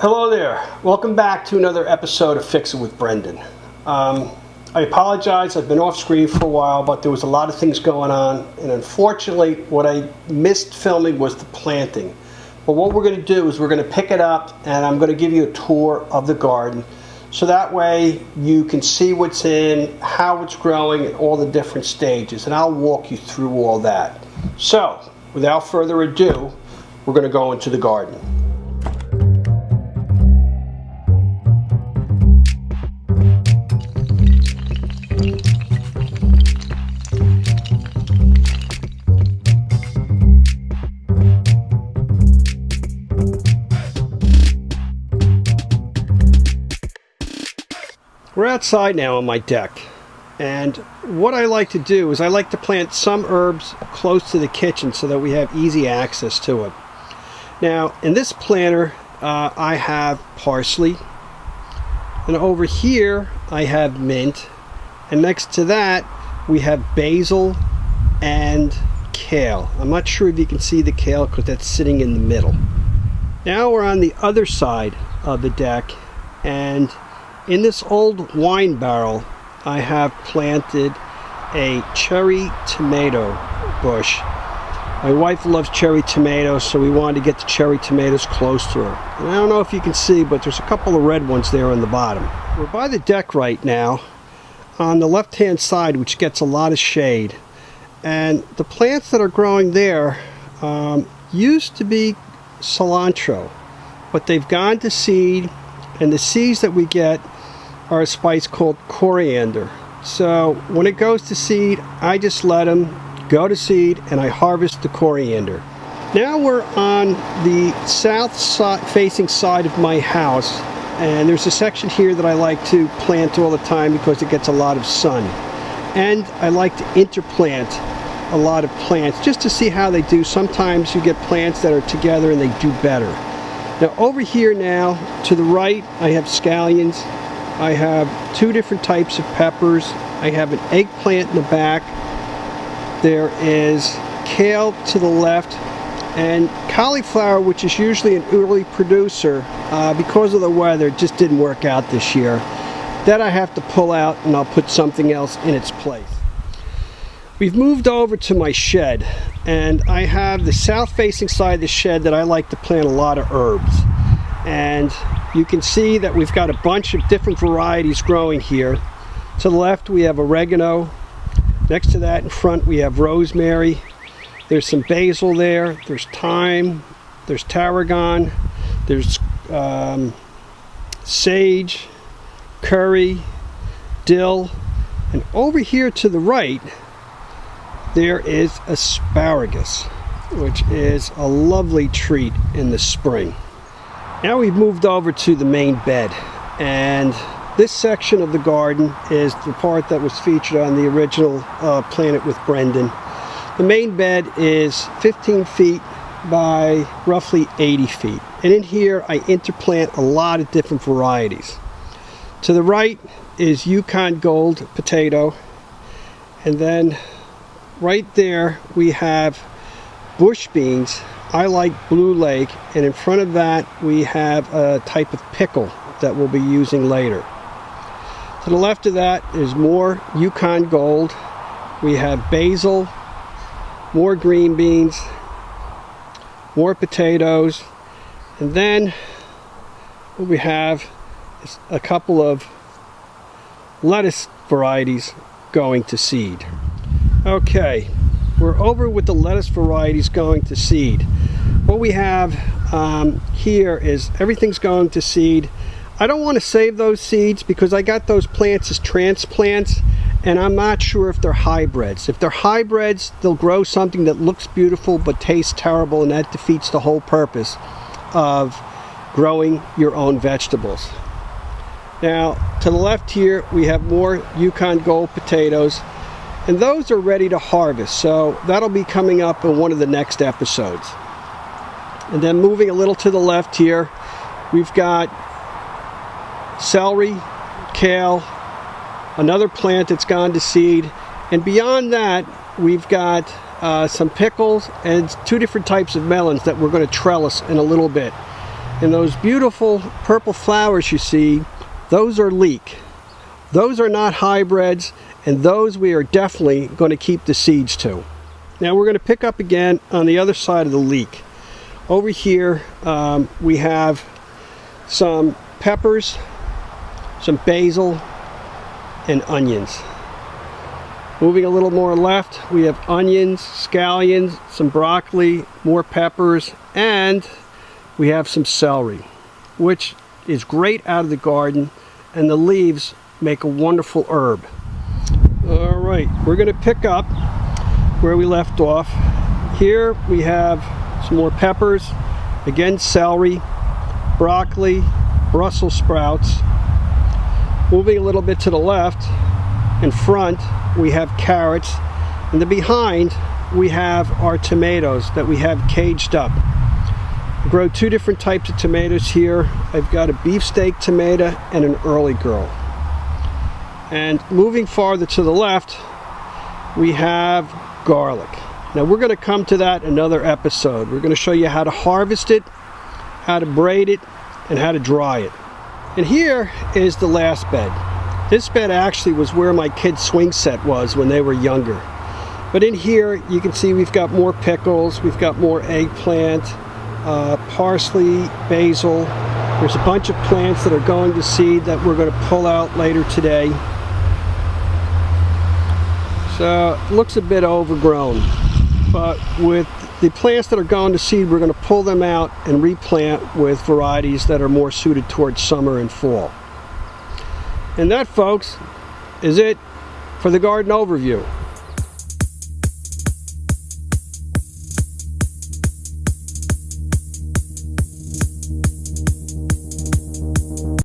Hello there. Welcome back to another episode of Fix It with Brendan. I apologize. I've been off screen for a while, but there was a lot of things going on, and unfortunately what I missed filming was the planting. But what we're going to do is we're going to pick it up, and I'm going to give you a tour of the garden, so that way you can see what's in, how it's growing, and all the different stages, and I'll walk you through all that. So, without further ado, we're going to go into the garden. We're outside now on my deck, and what I like to do is I like to plant some herbs close to the kitchen so that we have easy access to it. Now in this planter I have parsley, and over here I have mint, and next to that we have basil and kale. I'm not sure if you can see the kale because that's sitting in the middle. Now we're on the other side of the deck, and in this old wine barrel, I have planted a cherry tomato bush. My wife loves cherry tomatoes, so we wanted to get the cherry tomatoes close to her. And I don't know if you can see, but there's a couple of red ones there on the bottom. We're by the deck right now, on the left-hand side, which gets a lot of shade. And the plants that are growing there used to be cilantro, but they've gone to seed, and the seeds that we get are a spice called coriander. So when it goes to seed, I just let them go to seed and I harvest the coriander. Now we're on the south side facing side of my house, and there's a section here that I like to plant all the time because it gets a lot of sun. And I like to interplant a lot of plants just to see how they do. Sometimes you get plants that are together and they do better. Now over here now, to the right, I have scallions. I have two different types of peppers. I have an eggplant in the back. There is kale to the left, and cauliflower, which is usually an early producer, because of the weather, just didn't work out this year. That I have to pull out, and I'll put something else in its place. We've moved over to my shed, and I have the south-facing side of the shed that I like to plant a lot of herbs. And you can see that we've got a bunch of different varieties growing here. To the left we have oregano. Next to that in front we have rosemary. There's some basil there. There's thyme. There's tarragon. There's sage, curry, dill. And over here to the right there is asparagus, which is a lovely treat in the spring. Now we've moved over to the main bed, and this section of the garden is the part that was featured on the original Planet with Brendan. The main bed is 15 feet by roughly 80 feet, and in here I interplant a lot of different varieties. To the right is Yukon Gold potato, and then right there we have bush beans. I like Blue Lake, and in front of that we have a type of pickle that we'll be using later. To the left of that is more Yukon Gold. We have basil, more green beans, more potatoes, and then what we have is a couple of lettuce varieties going to seed. Okay, we're over with the lettuce varieties going to seed. What we have here is everything's going to seed. I don't want to save those seeds because I got those plants as transplants, and I'm not sure if they're hybrids. If they're hybrids, they'll grow something that looks beautiful but tastes terrible, and that defeats the whole purpose of growing your own vegetables. Now, to the left here, we have more Yukon Gold potatoes, and those are ready to harvest, so that'll be coming up in one of the next episodes. And then moving a little to the left here, we've got celery, kale, another plant that's gone to seed, and beyond that we've got some pickles and two different types of melons that we're going to trellis in a little bit. And those beautiful purple flowers you see, those are leek. Those are not hybrids, and those we are definitely going to keep the seeds to. Now we're going to pick up again on the other side of the leek. Over here we have some peppers, some basil, and onions. Moving a little more left, we have onions, scallions, some broccoli, more peppers, and we have some celery, which is great out of the garden, and the leaves make a wonderful herb. All right, we're going to pick up where we left off. Here we have some more peppers, again celery, broccoli, Brussels sprouts. Moving a little bit to the left, in front we have carrots, and then behind we have our tomatoes that we have caged up. I grow two different types of tomatoes here. I've got a beefsteak tomato and an early girl. And moving farther to the left, we have garlic. Now we're going to come to that in another episode. We're going to show you how to harvest it, how to braid it, and how to dry it. And here is the last bed. This bed actually was where my kids' swing set was when they were younger. But in here you can see we've got more pickles, we've got more eggplant, parsley, basil. There's a bunch of plants that are going to seed that we're going to pull out later today. So it looks a bit overgrown, but with the plants that are going to seed, we're going to pull them out and replant with varieties that are more suited towards summer and fall. And that, folks, is it for the garden overview.